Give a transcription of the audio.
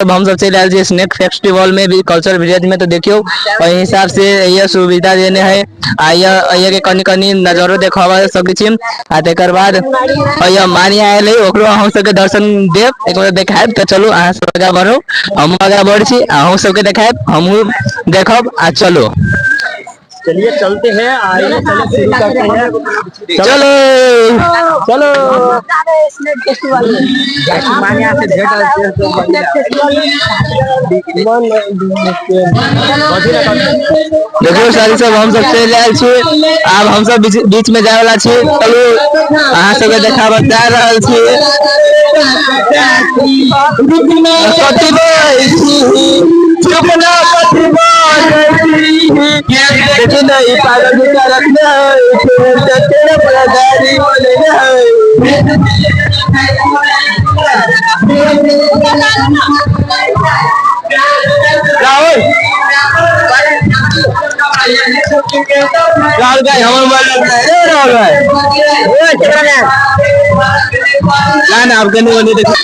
अब हम सब चल आयल छी स्नेक फेस्टिवल में भी कल्चर विलेज में, तो देखियो ओहि हिसाब से ये सुविधा देने है। आइए के कनी कनी नजारो देखावा सके छी आ तेकर बाद आइए मानी आयल है ओकरो हम सब के दर्शन देव एक बार देखाब। तो चलू अहाँ सब आगे बढ़ो, हम आगे बढ़ छी, अहूँ सबके देखाब, हमहू देखब आ चलो। चलिए चलते हैं, आइए चलो शुरू करते हैं। चलो चलो देखियो सारी सब हम सब चल आयल छी, अब हम सब बीच में जाए वाला छी। चलू अहाँ सबके देखाब जा रहल छी। कथी बोलै छी चुप ना, कथी बोलै छी देखी ना ई पागल बेचारा ना तेरे बड़ा गाड़ी बोले ना राहुल राहुल भाई हमर मोबाइल राहुल भाई ना ना आप गनी बनी देखो